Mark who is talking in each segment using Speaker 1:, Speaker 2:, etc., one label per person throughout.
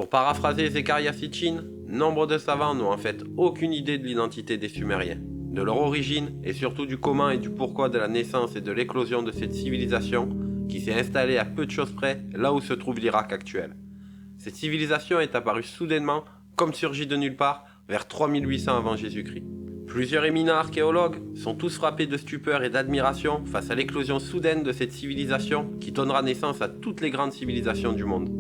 Speaker 1: Pour paraphraser Zecharia Sitchin, nombre de savants n'ont en fait aucune idée de l'identité des Sumériens, de leur origine et surtout du comment et du pourquoi de la naissance et de l'éclosion de cette civilisation qui s'est installée à peu de choses près là où se trouve l'Irak actuel. Cette civilisation est apparue soudainement, comme surgie de nulle part, vers 3800 avant Jésus-Christ. Plusieurs éminents archéologues sont tous frappés de stupeur et d'admiration face à l'éclosion soudaine de cette civilisation qui donnera naissance à toutes les grandes civilisations du monde.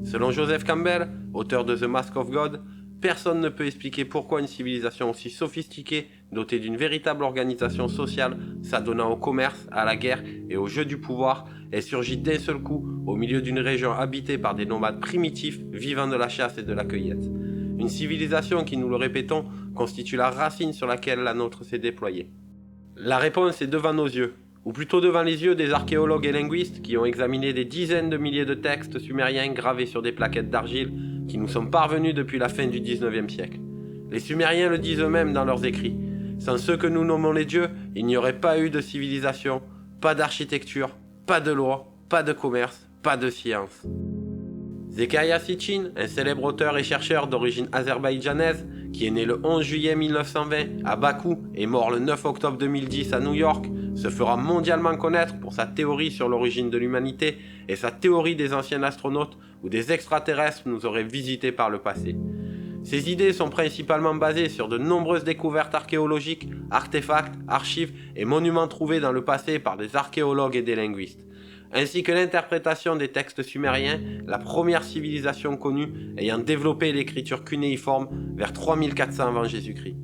Speaker 1: Selon Joseph Campbell, auteur de The Mask of God, personne ne peut expliquer pourquoi une civilisation aussi sophistiquée, dotée d'une véritable organisation sociale, s'adonnant au commerce, à la guerre et au jeu du pouvoir, est surgie d'un seul coup au milieu d'une région habitée par des nomades primitifs vivant de la chasse et de la cueillette. Une civilisation qui, nous le répétons, constitue la racine sur laquelle la nôtre s'est déployée. La réponse est devant nos yeux, ou plutôt devant les yeux des archéologues et linguistes qui ont examiné des dizaines de milliers de textes sumériens gravés sur des plaquettes d'argile qui nous sont parvenus depuis la fin du 19e siècle. Les Sumériens le disent eux-mêmes dans leurs écrits. Sans ceux que nous nommons les dieux, il n'y aurait pas eu de civilisation, pas d'architecture, pas de loi, pas de commerce, pas de science. Zecharia Sitchin, un célèbre auteur et chercheur d'origine azerbaïdjanaise, qui est né le 11 juillet 1920 à Bakou et mort le 9 octobre 2010 à New York, se fera mondialement connaître pour sa théorie sur l'origine de l'humanité et sa théorie des anciens astronautes ou des extraterrestres nous auraient visités par le passé. Ces idées sont principalement basées sur de nombreuses découvertes archéologiques, artefacts, archives et monuments trouvés dans le passé par des archéologues et des linguistes, ainsi que l'interprétation des textes sumériens, la première civilisation connue ayant développé l'écriture cunéiforme vers 3400 avant Jésus-Christ.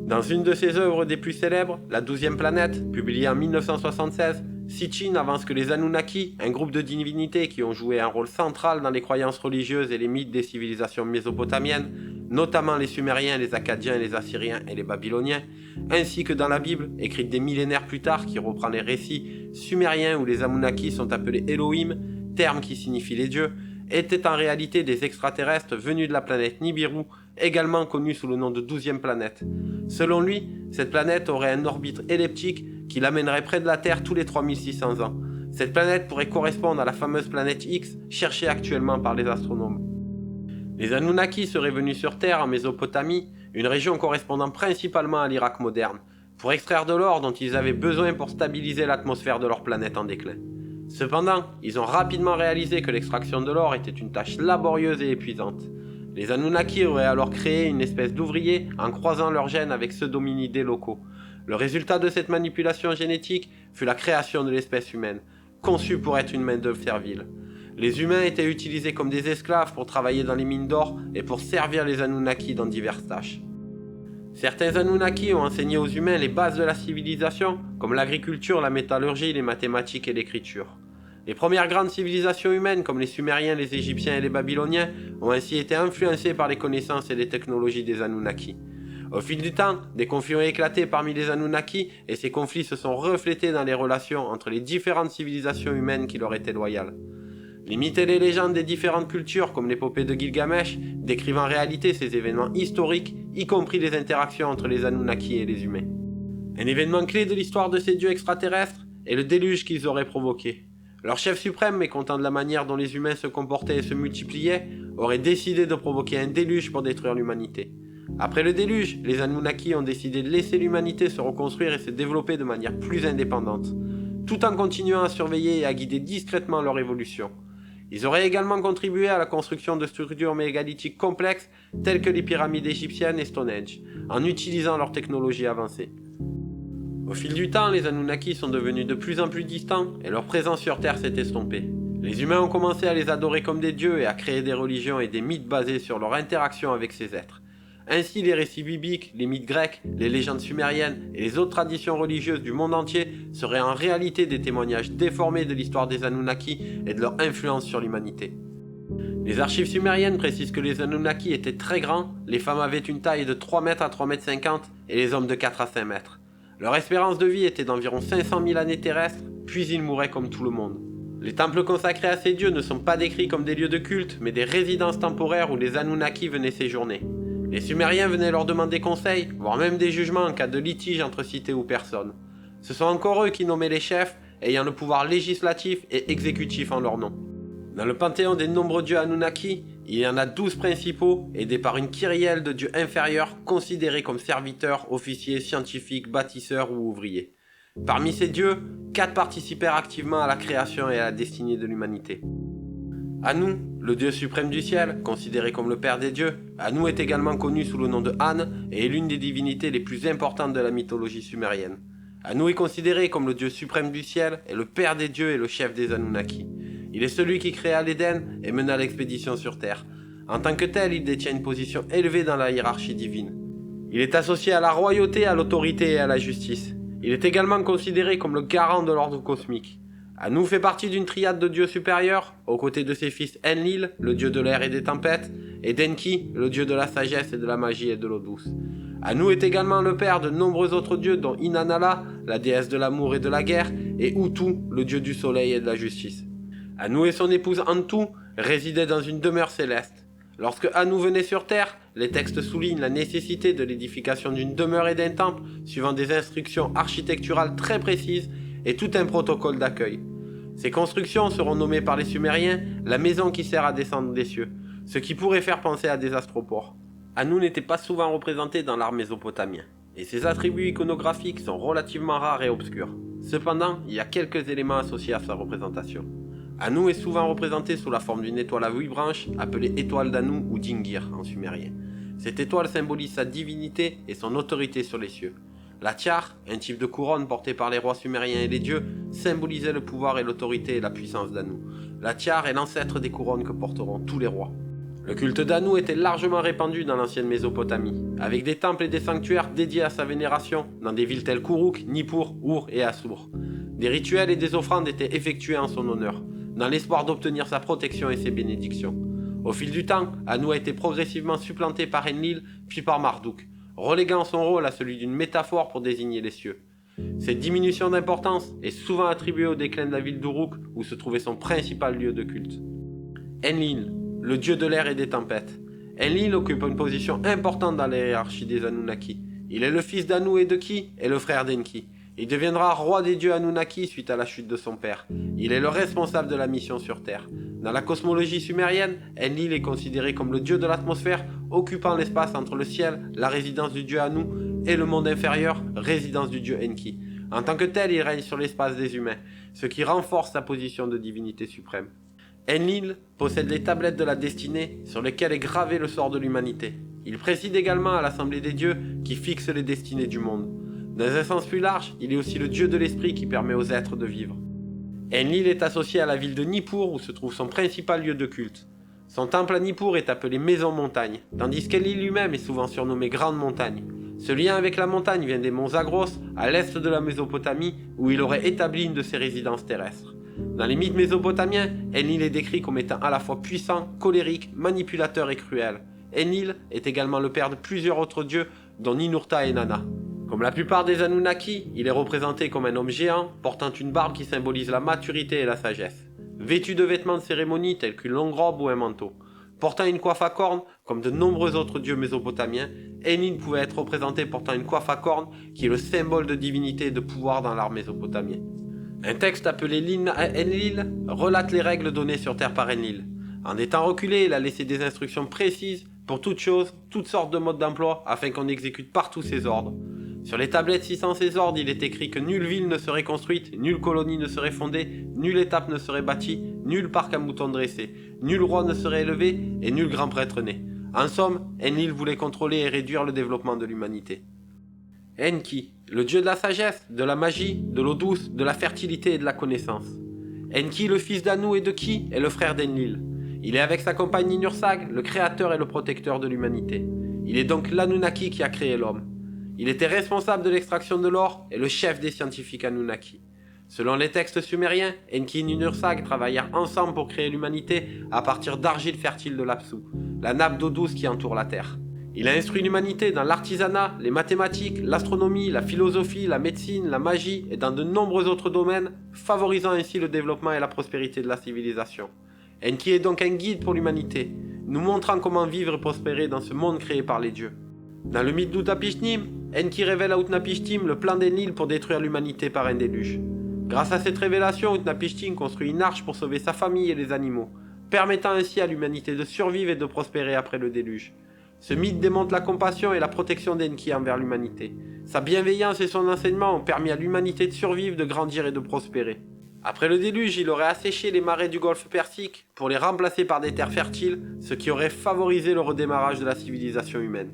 Speaker 1: Dans une de ses œuvres des plus célèbres, La 12e planète, publiée en 1976, Sitchin avance que les Anunnaki, un groupe de divinités qui ont joué un rôle central dans les croyances religieuses et les mythes des civilisations mésopotamiennes, notamment les Sumériens, les Akkadiens, les Assyriens et les Babyloniens, ainsi que dans la Bible, écrite des millénaires plus tard qui reprend les récits sumériens où les Anunnaki sont appelés Elohim, terme qui signifie les dieux, étaient en réalité des extraterrestres venus de la planète Nibiru, également connue sous le nom de 12e planète. Selon lui, cette planète aurait un orbite elliptique qui l'amènerait près de la Terre tous les 3600 ans. Cette planète pourrait correspondre à la fameuse planète X, cherchée actuellement par les astronomes. Les Anunnaki seraient venus sur Terre en Mésopotamie, une région correspondant principalement à l'Irak moderne, pour extraire de l'or dont ils avaient besoin pour stabiliser l'atmosphère de leur planète en déclin. Cependant, ils ont rapidement réalisé que l'extraction de l'or était une tâche laborieuse et épuisante. Les Anunnaki auraient alors créé une espèce d'ouvriers en croisant leurs gènes avec ceux d'hominidés locaux. Le résultat de cette manipulation génétique fut la création de l'espèce humaine, conçue pour être une main-d'œuvre servile. Les humains étaient utilisés comme des esclaves pour travailler dans les mines d'or et pour servir les Anunnaki dans diverses tâches. Certains Anunnaki ont enseigné aux humains les bases de la civilisation, comme l'agriculture, la métallurgie, les mathématiques et l'écriture. Les premières grandes civilisations humaines, comme les Sumériens, les Égyptiens et les Babyloniens, ont ainsi été influencées par les connaissances et les technologies des Anunnaki. Au fil du temps, des conflits ont éclaté parmi les Anunnaki et ces conflits se sont reflétés dans les relations entre les différentes civilisations humaines qui leur étaient loyales. Les mythes et les légendes des différentes cultures, comme l'épopée de Gilgamesh, décrivent en réalité ces événements historiques, y compris les interactions entre les Anunnaki et les humains. Un événement clé de l'histoire de ces dieux extraterrestres est le déluge qu'ils auraient provoqué. Leur chef suprême, mécontent de la manière dont les humains se comportaient et se multipliaient, aurait décidé de provoquer un déluge pour détruire l'humanité. Après le déluge, les Anunnaki ont décidé de laisser l'humanité se reconstruire et se développer de manière plus indépendante, tout en continuant à surveiller et à guider discrètement leur évolution. Ils auraient également contribué à la construction de structures mégalithiques complexes telles que les pyramides égyptiennes et Stonehenge, en utilisant leur technologie avancée. Au fil du temps, les Anunnaki sont devenus de plus en plus distants et leur présence sur Terre s'est estompée. Les humains ont commencé à les adorer comme des dieux et à créer des religions et des mythes basés sur leur interaction avec ces êtres. Ainsi, les récits bibliques, les mythes grecs, les légendes sumériennes et les autres traditions religieuses du monde entier seraient en réalité des témoignages déformés de l'histoire des Anunnaki et de leur influence sur l'humanité. Les archives sumériennes précisent que les Anunnaki étaient très grands, les femmes avaient une taille de 3 mètres à 3 mètres 50 et les hommes de 4 à 5 mètres. Leur espérance de vie était d'environ 500 000 années terrestres, puis ils mouraient comme tout le monde. Les temples consacrés à ces dieux ne sont pas décrits comme des lieux de culte, mais des résidences temporaires où les Anunnaki venaient séjourner. Les Sumériens venaient leur demander conseil, voire même des jugements en cas de litige entre cités ou personnes. Ce sont encore eux qui nommaient les chefs, ayant le pouvoir législatif et exécutif en leur nom. Dans le panthéon des nombreux dieux Anunnaki, Il y en a 12 principaux, aidés par une kyrielle de dieux inférieurs considérés comme serviteurs, officiers, scientifiques, bâtisseurs ou ouvriers. Parmi ces dieux, 4 participèrent activement à la création et à la destinée de l'humanité. Anu, le dieu suprême du ciel, considéré comme le père des dieux, Anu est également connu sous le nom de An et est l'une des divinités les plus importantes de la mythologie sumérienne. Anu est considéré comme le dieu suprême du ciel et le père des dieux et le chef des Anunnaki. Il est celui qui créa l'Éden et mena l'expédition sur Terre. En tant que tel, il détient une position élevée dans la hiérarchie divine. Il est associé à la royauté, à l'autorité et à la justice. Il est également considéré comme le garant de l'ordre cosmique. Anu fait partie d'une triade de dieux supérieurs, aux côtés de ses fils Enlil, le dieu de l'air et des tempêtes, et Denki, le dieu de la sagesse et de la magie et de l'eau douce. Anu est également le père de nombreux autres dieux dont Inanna, la déesse de l'amour et de la guerre, et Utu, le dieu du soleil et de la justice. Anu et son épouse Antu résidaient dans une demeure céleste. Lorsque Anu venait sur Terre, les textes soulignent la nécessité de l'édification d'une demeure et d'un temple, suivant des instructions architecturales très précises et tout un protocole d'accueil. Ces constructions seront nommées par les Sumériens la maison qui sert à descendre des cieux, ce qui pourrait faire penser à des astroports. Anu n'était pas souvent représenté dans l'art mésopotamien, et ses attributs iconographiques sont relativement rares et obscurs. Cependant, il y a quelques éléments associés à sa représentation. Anu est souvent représenté sous la forme d'une étoile à 8 branches, appelée étoile d'Anu ou Dingir en sumérien. Cette étoile symbolise sa divinité et son autorité sur les cieux. La tiare, un type de couronne portée par les rois sumériens et les dieux, symbolisait le pouvoir et l'autorité et la puissance d'Anu. La tiare est l'ancêtre des couronnes que porteront tous les rois. Le culte d'Anu était largement répandu dans l'ancienne Mésopotamie, avec des temples et des sanctuaires dédiés à sa vénération dans des villes telles qu'Uruk, Nippur, Ur et Assur. Des rituels et des offrandes étaient effectués en son honneur, dans l'espoir d'obtenir sa protection et ses bénédictions. Au fil du temps, Anu a été progressivement supplanté par Enlil, puis par Marduk, reléguant son rôle à celui d'une métaphore pour désigner les cieux. Cette diminution d'importance est souvent attribuée au déclin de la ville d'Uruk, où se trouvait son principal lieu de culte. Enlil, le dieu de l'air et des tempêtes. Enlil occupe une position importante dans la hiérarchie des Anunnaki. Il est le fils d'Anu et de Ki et le frère d'Enki. Il deviendra roi des dieux Anunnaki suite à la chute de son père. Il est le responsable de la mission sur Terre. Dans la cosmologie sumérienne, Enlil est considéré comme le dieu de l'atmosphère, occupant l'espace entre le ciel, la résidence du dieu Anu, et le monde inférieur, résidence du dieu Enki. En tant que tel, il règne sur l'espace des humains, ce qui renforce sa position de divinité suprême. Enlil possède les tablettes de la destinée sur lesquelles est gravé le sort de l'humanité. Il préside également à l'assemblée des dieux qui fixe les destinées du monde. Dans un sens plus large, il est aussi le dieu de l'esprit qui permet aux êtres de vivre. Enlil est associé à la ville de Nippur où se trouve son principal lieu de culte. Son temple à Nippur est appelé Maison Montagne, tandis qu'Enlil lui-même est souvent surnommé Grande Montagne. Ce lien avec la montagne vient des monts Zagros, à l'est de la Mésopotamie, où il aurait établi une de ses résidences terrestres. Dans les mythes mésopotamiens, Enlil est décrit comme étant à la fois puissant, colérique, manipulateur et cruel. Enlil est également le père de plusieurs autres dieux, dont Ninurta et Nana. Comme la plupart des Anunnaki, il est représenté comme un homme géant, portant une barbe qui symbolise la maturité et la sagesse. Vêtu de vêtements de cérémonie tels qu'une longue robe ou un manteau. Portant une coiffe à cornes, comme de nombreux autres dieux mésopotamiens, Enlil pouvait être représenté portant une coiffe à cornes, qui est le symbole de divinité et de pouvoir dans l'art mésopotamien. Un texte appelé l'hymne à Enlil relate les règles données sur Terre par Enlil. En des temps reculés, il a laissé des instructions précises pour toutes choses, toutes sortes de modes d'emploi, afin qu'on exécute partout ses ordres. Sur les tablettes cissant ces ordres, il est écrit que nulle ville ne serait construite, nulle colonie ne serait fondée, nulle étape ne serait bâtie, nul parc à moutons dressé, nul roi ne serait élevé et nul grand prêtre né. En somme, Enlil voulait contrôler et réduire le développement de l'humanité. Enki, le dieu de la sagesse, de la magie, de l'eau douce, de la fertilité et de la connaissance. Enki, le fils d'Anu et de Ki, est le frère d'Enlil. Il est avec sa compagne Ninursag, le créateur et le protecteur de l'humanité. Il est donc l'Anunnaki qui a créé l'homme. Il était responsable de l'extraction de l'or et le chef des scientifiques Anunnaki. Selon les textes sumériens, Enki et Ninursag travaillèrent ensemble pour créer l'humanité à partir d'argile fertile de l'Apsu, la nappe d'eau douce qui entoure la Terre. Il a instruit l'humanité dans l'artisanat, les mathématiques, l'astronomie, la philosophie, la médecine, la magie et dans de nombreux autres domaines, favorisant ainsi le développement et la prospérité de la civilisation. Enki est donc un guide pour l'humanité, nous montrant comment vivre et prospérer dans ce monde créé par les dieux. Dans le mythe d'Utnapishtim, Enki révèle à Utnapishtim le plan d'Enlil pour détruire l'humanité par un déluge. Grâce à cette révélation, Utnapishtim construit une arche pour sauver sa famille et les animaux. permettant ainsi à l'humanité de survivre et de prospérer après le déluge. Ce mythe démontre la compassion et la protection d'Enki envers l'humanité. Sa bienveillance et son enseignement ont permis à l'humanité de survivre, de grandir et de prospérer. Après le déluge, il aurait asséché les marais du golfe Persique pour les remplacer par des terres fertiles, ce qui aurait favorisé le redémarrage de la civilisation humaine.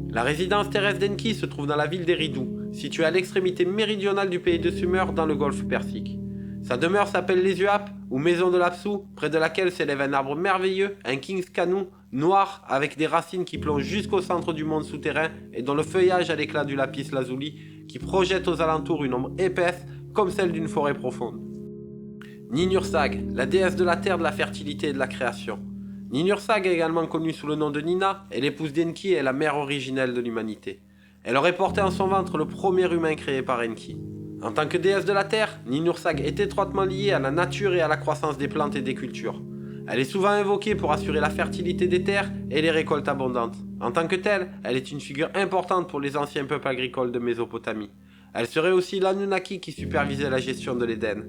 Speaker 1: La résidence terrestre d'Enki se trouve dans la ville d'Eridu, située à l'extrémité méridionale du pays de Sumer dans le golfe Persique. Sa demeure s'appelle les Uap, ou maison de l'Apsu, près de laquelle s'élève un arbre merveilleux, un King's Canoe, noir, avec des racines qui plongent jusqu'au centre du monde souterrain et dont le feuillage a l'éclat du lapis lazuli, qui projette aux alentours une ombre épaisse comme celle d'une forêt profonde. Ninursag, la déesse de la terre, de la fertilité et de la création. Ninursag, également connue sous le nom de Nina, est l'épouse d'Enki et la mère originelle de l'humanité. Elle aurait porté en son ventre le premier humain créé par Enki. En tant que déesse de la terre, Ninursag est étroitement liée à la nature et à la croissance des plantes et des cultures. Elle est souvent invoquée pour assurer la fertilité des terres et les récoltes abondantes. En tant que telle, elle est une figure importante pour les anciens peuples agricoles de Mésopotamie. Elle serait aussi l'Anunnaki qui supervisait la gestion de l'Éden.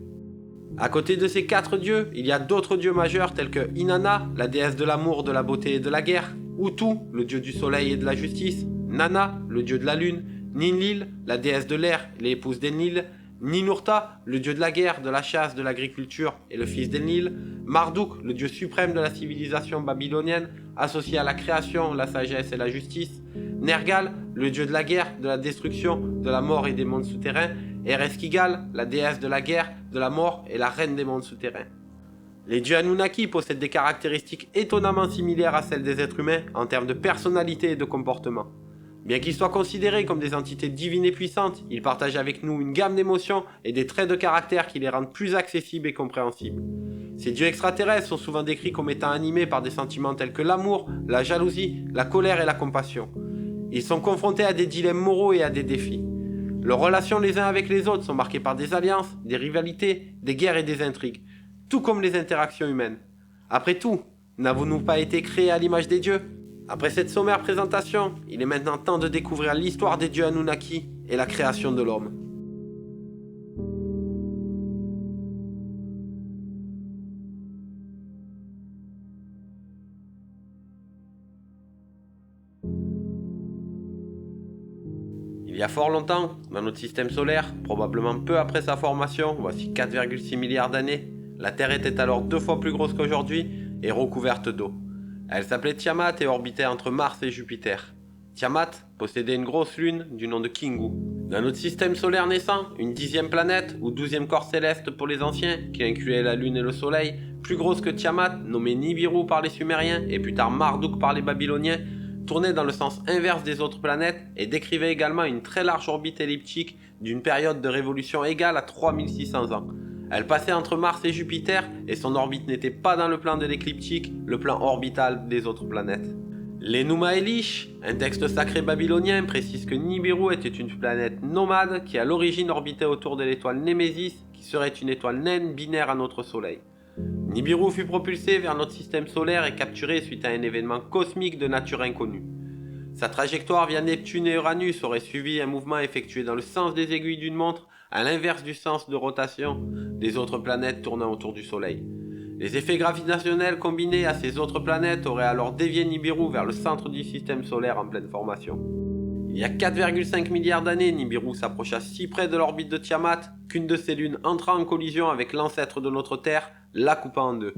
Speaker 1: À côté de ces 4 dieux, il y a d'autres dieux majeurs tels que Inanna, la déesse de l'amour, de la beauté et de la guerre, Utu, le dieu du soleil et de la justice, Nana, le dieu de la lune, Ninlil, la déesse de l'air, l'épouse d'Enlil, Ninurta, le dieu de la guerre, de la chasse, de l'agriculture et le fils d'Enlil, Marduk, le dieu suprême de la civilisation babylonienne, associé à la création, la sagesse et la justice, Nergal, le dieu de la guerre, de la destruction, de la mort et des mondes souterrains, et Ereshkigal, la déesse de la guerre, de la mort et la reine des mondes souterrains. Les dieux Anunnaki possèdent des caractéristiques étonnamment similaires à celles des êtres humains en termes de personnalité et de comportement. Bien qu'ils soient considérés comme des entités divines et puissantes, ils partagent avec nous une gamme d'émotions et des traits de caractère qui les rendent plus accessibles et compréhensibles. Ces dieux extraterrestres sont souvent décrits comme étant animés par des sentiments tels que l'amour, la jalousie, la colère et la compassion. Ils sont confrontés à des dilemmes moraux et à des défis. Leurs relations les uns avec les autres sont marquées par des alliances, des rivalités, des guerres et des intrigues, tout comme les interactions humaines. Après tout, n'avons-nous pas été créés à l'image des dieux ? Après cette sommaire présentation, il est maintenant temps de découvrir l'histoire des dieux Anunnaki et la création de l'homme. Il y a fort longtemps, dans notre système solaire, probablement peu après sa formation, voici 4,6 milliards d'années, la Terre était alors 2 fois plus grosse qu'aujourd'hui et recouverte d'eau. Elle s'appelait Tiamat et orbitait entre Mars et Jupiter. Tiamat possédait une grosse lune du nom de Kingu. Dans notre système solaire naissant, une 10e planète, ou 12e corps céleste pour les anciens, qui incluait la lune et le soleil, plus grosse que Tiamat, nommée Nibiru par les Sumériens et plus tard Marduk par les Babyloniens, tournait dans le sens inverse des autres planètes et décrivait également une très large orbite elliptique d'une période de révolution égale à 3600 ans. Elle passait entre Mars et Jupiter et son orbite n'était pas dans le plan de l'écliptique, le plan orbital des autres planètes. L'Enuma Elish, un texte sacré babylonien, précise que Nibiru était une planète nomade qui à l'origine orbitait autour de l'étoile Némésis, qui serait une étoile naine binaire à notre Soleil. Nibiru fut propulsé vers notre système solaire et capturé suite à un événement cosmique de nature inconnue. Sa trajectoire via Neptune et Uranus aurait suivi un mouvement effectué dans le sens des aiguilles d'une montre, à l'inverse du sens de rotation des autres planètes tournant autour du Soleil. Les effets gravitationnels combinés à ces autres planètes auraient alors dévié Nibiru vers le centre du système solaire en pleine formation. Il y a 4,5 milliards d'années, Nibiru s'approcha si près de l'orbite de Tiamat qu'une de ses lunes entra en collision avec l'ancêtre de notre Terre, la coupant en deux.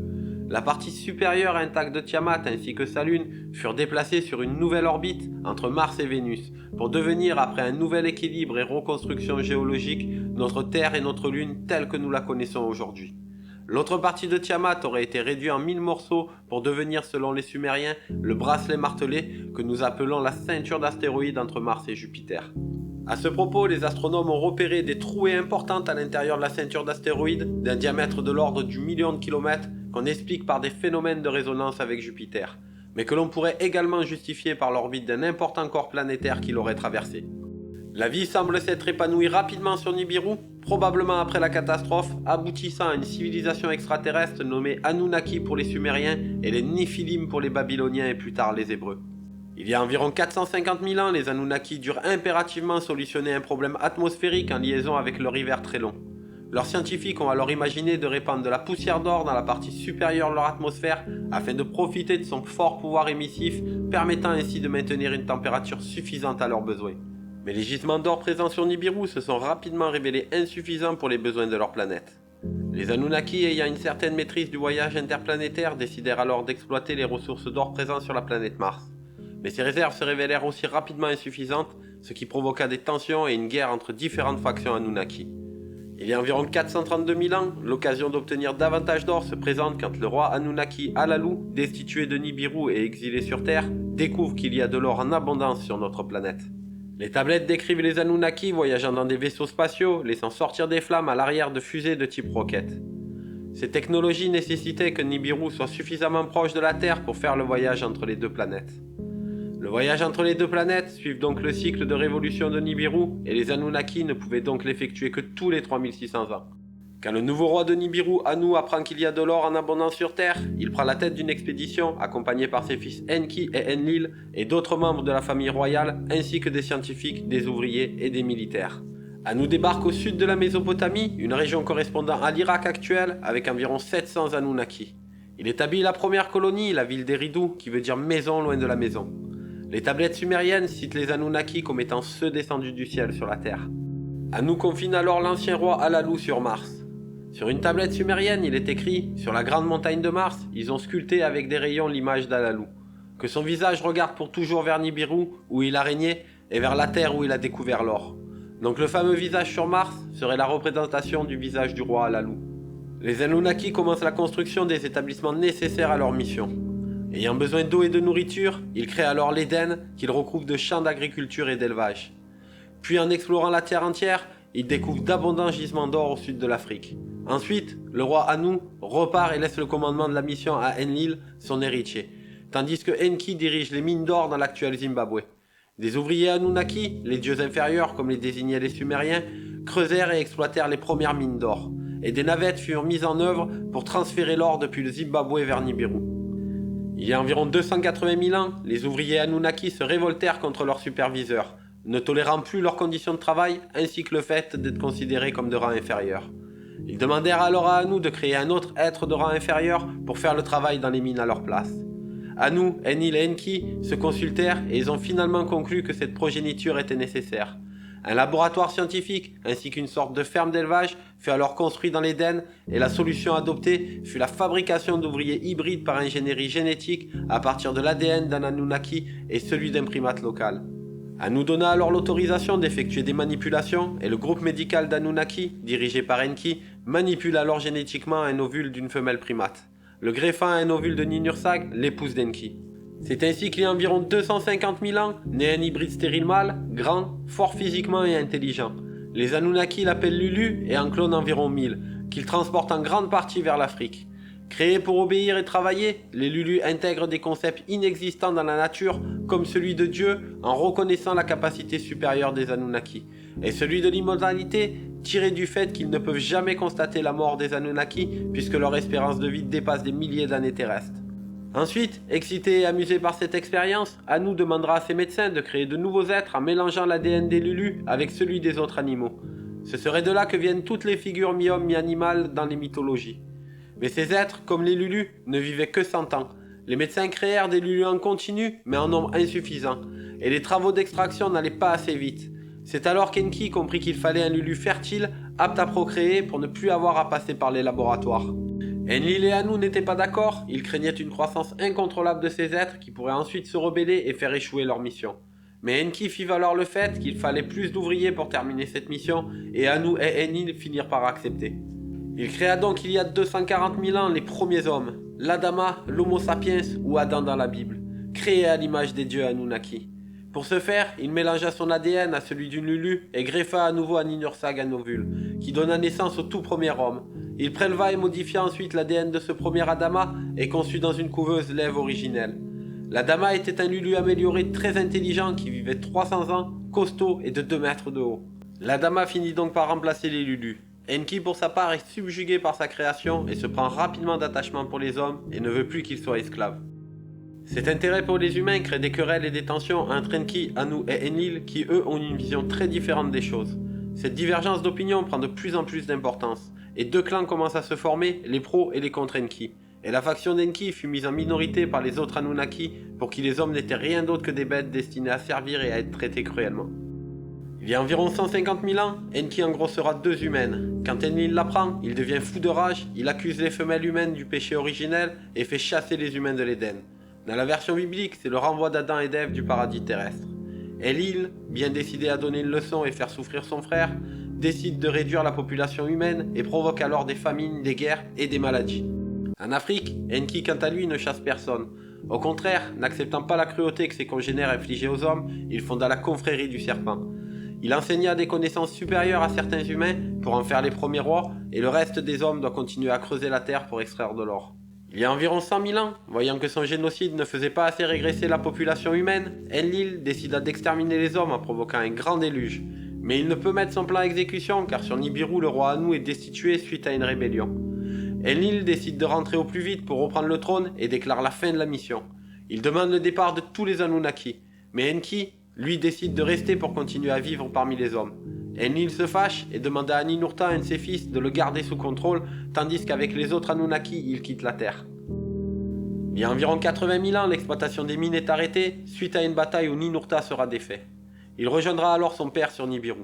Speaker 1: La partie supérieure intacte de Tiamat ainsi que sa lune furent déplacées sur une nouvelle orbite entre Mars et Vénus pour devenir, après un nouvel équilibre et reconstruction géologique, notre Terre et notre lune telle que nous la connaissons aujourd'hui. L'autre partie de Tiamat aurait été réduite en 1000 morceaux pour devenir, selon les Sumériens, le bracelet martelé que nous appelons la ceinture d'astéroïdes entre Mars et Jupiter. À ce propos, les astronomes ont repéré des trouées importantes à l'intérieur de la ceinture d'astéroïdes d'un diamètre de l'ordre du million de kilomètres qu'on explique par des phénomènes de résonance avec Jupiter, mais que l'on pourrait également justifier par l'orbite d'un important corps planétaire qui l'aurait traversé. La vie semble s'être épanouie rapidement sur Nibiru, probablement après la catastrophe, aboutissant à une civilisation extraterrestre nommée Anunnaki pour les Sumériens et les Néphilim pour les Babyloniens et plus tard les Hébreux. Il y a environ 450 000 ans, les Anunnaki durent impérativement solutionner un problème atmosphérique en liaison avec leur hiver très long. Leurs scientifiques ont alors imaginé de répandre de la poussière d'or dans la partie supérieure de leur atmosphère afin de profiter de son fort pouvoir émissif, permettant ainsi de maintenir une température suffisante à leurs besoins. Mais les gisements d'or présents sur Nibiru se sont rapidement révélés insuffisants pour les besoins de leur planète. Les Anunnaki, ayant une certaine maîtrise du voyage interplanétaire, décidèrent alors d'exploiter les ressources d'or présentes sur la planète Mars. Mais ces réserves se révélèrent aussi rapidement insuffisantes, ce qui provoqua des tensions et une guerre entre différentes factions Anunnaki. Il y a environ 432 000 ans, l'occasion d'obtenir davantage d'or se présente quand le roi Anunnaki Alalu, destitué de Nibiru et exilé sur Terre, découvre qu'il y a de l'or en abondance sur notre planète. Les tablettes décrivent les Anunnaki voyageant dans des vaisseaux spatiaux, laissant sortir des flammes à l'arrière de fusées de type roquette. Ces technologies nécessitaient que Nibiru soit suffisamment proche de la Terre pour faire le voyage entre les deux planètes. Le voyage entre les deux planètes suit donc le cycle de révolution de Nibiru et les Anunnaki ne pouvaient donc l'effectuer que tous les 3600 ans. Quand le nouveau roi de Nibiru, Anu, apprend qu'il y a de l'or en abondance sur Terre, il prend la tête d'une expédition accompagné par ses fils Enki et Enlil et d'autres membres de la famille royale ainsi que des scientifiques, des ouvriers et des militaires. Anu débarque au sud de la Mésopotamie, une région correspondant à l'Irak actuel avec environ 700 Anunnaki. Il établit la première colonie, la ville d'Eridu, qui veut dire maison loin de la maison. Les tablettes sumériennes citent les Anunnaki comme étant ceux descendus du ciel sur la terre. Anu confine alors l'ancien roi Alalu sur Mars. Sur une tablette sumérienne, il est écrit « Sur la grande montagne de Mars, ils ont sculpté avec des rayons l'image d'Alalu. Que son visage regarde pour toujours vers Nibiru, où il a régné, et vers la terre où il a découvert l'or. » Donc le fameux visage sur Mars serait la représentation du visage du roi Alalu. Les Anunnaki commencent la construction des établissements nécessaires à leur mission. Ayant besoin d'eau et de nourriture, ils créent alors l'Éden, qu'ils recouvrent de champs d'agriculture et d'élevage. Puis en explorant la terre entière, ils découvrent d'abondants gisements d'or au sud de l'Afrique. Ensuite, le roi Anu repart et laisse le commandement de la mission à Enlil, son héritier, tandis que Enki dirige les mines d'or dans l'actuel Zimbabwe. Des ouvriers Anunnaki, les dieux inférieurs comme les désignaient les Sumériens, creusèrent et exploitèrent les premières mines d'or, et des navettes furent mises en œuvre pour transférer l'or depuis le Zimbabwe vers Nibiru. Il y a environ 280 000 ans, les ouvriers Anunnaki se révoltèrent contre leurs superviseurs, ne tolérant plus leurs conditions de travail ainsi que le fait d'être considérés comme de rang inférieur. Ils demandèrent alors à Anu de créer un autre être de rang inférieur pour faire le travail dans les mines à leur place. Anu, Enlil et Enki se consultèrent et ils ont finalement conclu que cette progéniture était nécessaire. Un laboratoire scientifique ainsi qu'une sorte de ferme d'élevage fut alors construit dans l'Éden et la solution adoptée fut la fabrication d'ouvriers hybrides par ingénierie génétique à partir de l'ADN d'un Anunnaki et celui d'un primate local. Anu donna alors l'autorisation d'effectuer des manipulations et le groupe médical d'Anunnaki, dirigé par Enki, manipule alors génétiquement un ovule d'une femelle primate, le greffant à un ovule de Ninhursag, l'épouse d'Enki. C'est ainsi qu'il y a environ 250 000 ans, naît un hybride stérile mâle, grand, fort physiquement et intelligent. Les Anunnaki l'appellent Lulu et en clonent environ 1000, qu'ils transportent en grande partie vers l'Afrique. Créés pour obéir et travailler, les Lulus intègrent des concepts inexistants dans la nature, comme celui de Dieu, en reconnaissant la capacité supérieure des Anunnaki, et celui de l'immortalité, tiré du fait qu'ils ne peuvent jamais constater la mort des Anunnaki, puisque leur espérance de vie dépasse des milliers d'années terrestres. Ensuite, excité et amusé par cette expérience, Anu demandera à ses médecins de créer de nouveaux êtres en mélangeant l'ADN des Lulus avec celui des autres animaux. Ce serait de là que viennent toutes les figures mi-homme mi-animal dans les mythologies. Mais ces êtres, comme les Lulus, ne vivaient que 100 ans. Les médecins créèrent des Lulus en continu, mais en nombre insuffisant, et les travaux d'extraction n'allaient pas assez vite. C'est alors qu'Enki comprit qu'il fallait un Lulu fertile, apte à procréer pour ne plus avoir à passer par les laboratoires. Enlil et Anu n'étaient pas d'accord, ils craignaient une croissance incontrôlable de ces êtres qui pourraient ensuite se rebeller et faire échouer leur mission. Mais Enki fit valoir le fait qu'il fallait plus d'ouvriers pour terminer cette mission, et Anu et Enlil finirent par accepter. Il créa donc il y a 240 000 ans les premiers hommes, l'Adama, l'Homo sapiens ou Adam dans la Bible, créés à l'image des dieux Anunnaki. Pour ce faire, il mélangea son ADN à celui d'une Lulu et greffa à nouveau à Ninhursag un ovule, qui donna naissance au tout premier homme. Il préleva et modifia ensuite l'ADN de ce premier Adama et conçut dans une couveuse l'Ève originelle. L'Adama était un Lulu amélioré très intelligent qui vivait 300 ans, costaud et de 2 mètres de haut. L'Adama finit donc par remplacer les Lulus. Enki pour sa part est subjugué par sa création et se prend rapidement d'attachement pour les hommes et ne veut plus qu'ils soient esclaves. Cet intérêt pour les humains crée des querelles et des tensions entre Enki, Anu et Enlil qui eux ont une vision très différente des choses. Cette divergence d'opinion prend de plus en plus d'importance, et deux clans commencent à se former, les pros et les contre Enki. Et la faction d'Enki fut mise en minorité par les autres Anunnaki pour qui les hommes n'étaient rien d'autre que des bêtes destinées à servir et à être traités cruellement. Il y a environ 150 000 ans, Enki engrossera deux humaines. Quand Enlil l'apprend, il devient fou de rage, il accuse les femelles humaines du péché originel et fait chasser les humains de l'Éden. Dans la version biblique, c'est le renvoi d'Adam et d'Ève du paradis terrestre. Enlil, bien décidé à donner une leçon et faire souffrir son frère, décide de réduire la population humaine et provoque alors des famines, des guerres et des maladies. En Afrique, Enki quant à lui ne chasse personne. Au contraire, n'acceptant pas la cruauté que ses congénères infligeaient aux hommes, il fonda la confrérie du serpent. Il enseigna des connaissances supérieures à certains humains pour en faire les premiers rois, et le reste des hommes doit continuer à creuser la terre pour extraire de l'or. Il y a environ 100 000 ans, voyant que son génocide ne faisait pas assez régresser la population humaine, Enlil décida d'exterminer les hommes en provoquant un grand déluge. Mais il ne peut mettre son plan à exécution car sur Nibiru, le roi Anu est destitué suite à une rébellion. Enlil décide de rentrer au plus vite pour reprendre le trône et déclare la fin de la mission. Il demande le départ de tous les Anunnaki, mais Enki, lui, décide de rester pour continuer à vivre parmi les hommes. Enlil se fâche et demande à Ninurta, un de ses fils, de le garder sous contrôle, tandis qu'avec les autres Anunnaki, il quitte la Terre. Il y a environ 80 000 ans, l'exploitation des mines est arrêtée, suite à une bataille où Ninurta sera défait. Il rejoindra alors son père sur Nibiru.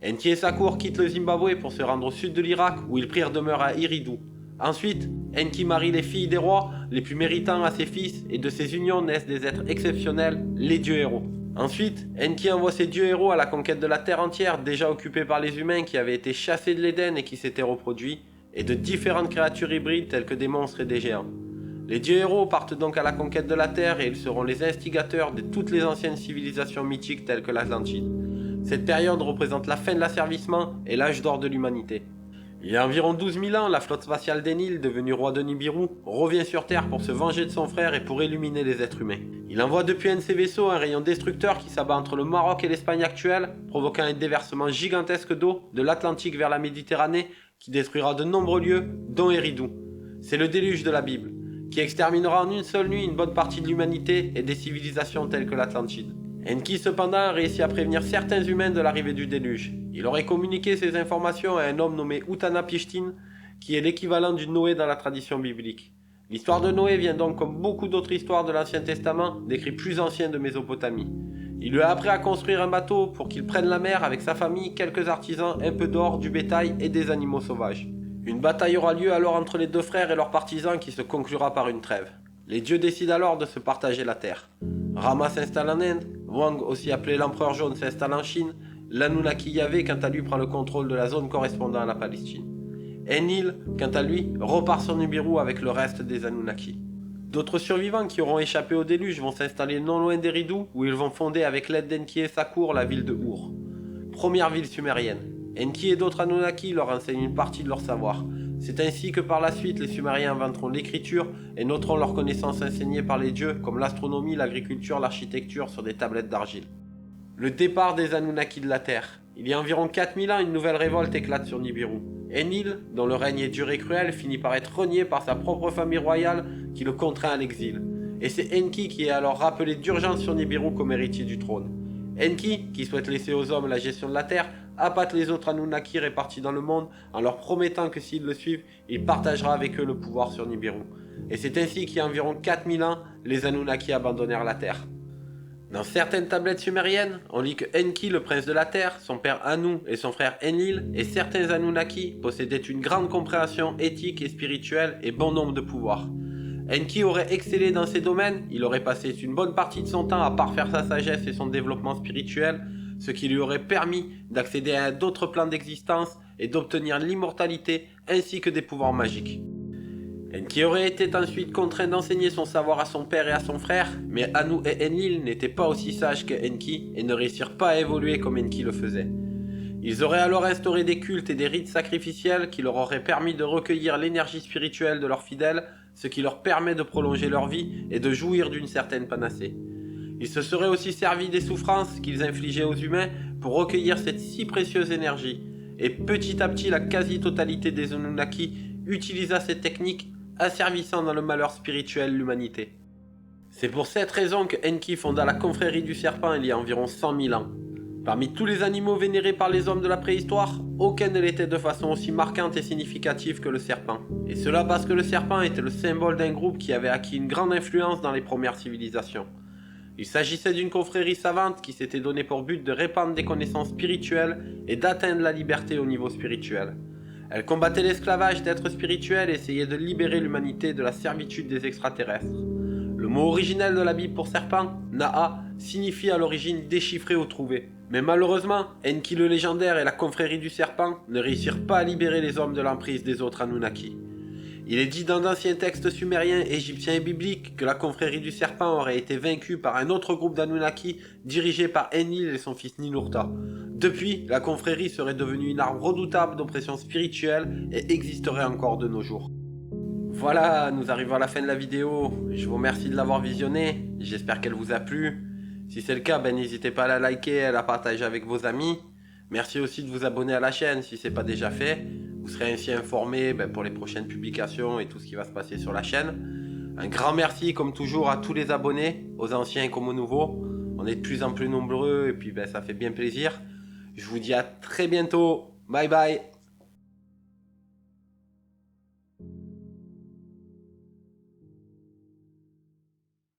Speaker 1: Enki et sa cour quittent le Zimbabwe pour se rendre au sud de l'Irak, où ils prirent demeure à Eridu. Ensuite, Enki marie les filles des rois, les plus méritants à ses fils, et de ces unions naissent des êtres exceptionnels, les dieux héros. Ensuite, Enki envoie ses dieux héros à la conquête de la terre entière, déjà occupée par les humains qui avaient été chassés de l'Éden et qui s'étaient reproduits, et de différentes créatures hybrides telles que des monstres et des géants. Les dieux héros partent donc à la conquête de la terre et ils seront les instigateurs de toutes les anciennes civilisations mythiques telles que l'Atlantide. Cette période représente la fin de l'asservissement et l'âge d'or de l'humanité. Il y a environ 12 000 ans, la flotte spatiale d'Enlil, devenue roi de Nibiru, revient sur Terre pour se venger de son frère et pour illuminer les êtres humains. Il envoie depuis un de ses vaisseaux un rayon destructeur qui s'abat entre le Maroc et l'Espagne actuelle, provoquant un déversement gigantesque d'eau de l'Atlantique vers la Méditerranée qui détruira de nombreux lieux, dont Eridu. C'est le déluge de la Bible, qui exterminera en une seule nuit une bonne partie de l'humanité et des civilisations telles que l'Atlantide. Enki cependant a réussi à prévenir certains humains de l'arrivée du déluge. Il aurait communiqué ces informations à un homme nommé Utanapishtim, qui est l'équivalent du Noé dans la tradition biblique. L'histoire de Noé vient donc, comme beaucoup d'autres histoires de l'Ancien Testament, d'écrits plus anciens de Mésopotamie. Il lui a appris à construire un bateau pour qu'il prenne la mer avec sa famille, quelques artisans, un peu d'or, du bétail et des animaux sauvages. Une bataille aura lieu alors entre les deux frères et leurs partisans qui se conclura par une trêve. Les dieux décident alors de se partager la terre. Rama s'installe en Inde, Wang, aussi appelé l'empereur jaune, s'installe en Chine, l'Anunnaki Yahvé quant à lui prend le contrôle de la zone correspondant à la Palestine. Enlil, quant à lui, repart sur Nibiru avec le reste des Anunnaki. D'autres survivants qui auront échappé au déluge vont s'installer non loin d'Eridu, où ils vont fonder avec l'aide d'Enki et sa cour la ville de Ur. Première ville sumérienne. Enki et d'autres Anunnaki leur enseignent une partie de leur savoir. C'est ainsi que par la suite les Sumériens inventeront l'écriture et noteront leurs connaissances enseignées par les dieux comme l'astronomie, l'agriculture, l'architecture sur des tablettes d'argile. Le départ des Anunnaki de la Terre. Il y a environ 4000 ans, une nouvelle révolte éclate sur Nibiru. Enlil, dont le règne est dur et cruel, finit par être renié par sa propre famille royale qui le contraint à l'exil. Et c'est Enki qui est alors rappelé d'urgence sur Nibiru comme héritier du trône. Enki, qui souhaite laisser aux hommes la gestion de la Terre, appâte les autres Anunnaki répartis dans le monde en leur promettant que s'ils le suivent, il partagera avec eux le pouvoir sur Nibiru. Et c'est ainsi qu'il y a environ 4000 ans, les Anunnaki abandonnèrent la Terre. Dans certaines tablettes sumériennes, on lit que Enki, le prince de la Terre, son père Anu et son frère Enlil et certains Anunnaki possédaient une grande compréhension éthique et spirituelle et bon nombre de pouvoirs. Enki aurait excellé dans ces domaines, il aurait passé une bonne partie de son temps à parfaire sa sagesse et son développement spirituel, ce qui lui aurait permis d'accéder à d'autres plans d'existence et d'obtenir l'immortalité ainsi que des pouvoirs magiques. Enki aurait été ensuite contraint d'enseigner son savoir à son père et à son frère, mais Anu et Enlil n'étaient pas aussi sages que Enki et ne réussirent pas à évoluer comme Enki le faisait. Ils auraient alors instauré des cultes et des rites sacrificiels qui leur auraient permis de recueillir l'énergie spirituelle de leurs fidèles, ce qui leur permet de prolonger leur vie et de jouir d'une certaine panacée. Ils se seraient aussi servis des souffrances qu'ils infligeaient aux humains pour recueillir cette si précieuse énergie, et petit à petit la quasi-totalité des Anunnaki utilisa cette technique, asservissant dans le malheur spirituel l'humanité. C'est pour cette raison que Enki fonda la confrérie du serpent il y a environ 100 000 ans. Parmi tous les animaux vénérés par les hommes de la préhistoire, aucun ne l'était de façon aussi marquante et significative que le serpent. Et cela parce que le serpent était le symbole d'un groupe qui avait acquis une grande influence dans les premières civilisations. Il s'agissait d'une confrérie savante qui s'était donné pour but de répandre des connaissances spirituelles et d'atteindre la liberté au niveau spirituel. Elle combattait l'esclavage d'êtres spirituels et essayait de libérer l'humanité de la servitude des extraterrestres. Le mot originel de la Bible pour serpent, Na'a, signifie à l'origine déchiffrer ou trouver. Mais malheureusement, Enki le légendaire et la confrérie du serpent ne réussirent pas à libérer les hommes de l'emprise des autres Anunnaki. Il est dit dans d'anciens textes sumériens, égyptiens et bibliques que la confrérie du serpent aurait été vaincue par un autre groupe d'Anunnaki dirigé par Enlil et son fils Ninurta. Depuis, la confrérie serait devenue une arme redoutable d'oppression spirituelle et existerait encore de nos jours. Voilà, nous arrivons à la fin de la vidéo. Je vous remercie de l'avoir visionnée. J'espère qu'elle vous a plu. Si c'est le cas, n'hésitez pas à la liker et à la partager avec vos amis. Merci aussi de vous abonner à la chaîne si ce n'est pas déjà fait. Vous serez ainsi informé pour les prochaines publications et tout ce qui va se passer sur la chaîne. Un grand merci comme toujours à tous les abonnés, aux anciens comme aux nouveaux. On est de plus en plus nombreux et puis ça fait bien plaisir. Je vous dis à très bientôt. Bye bye.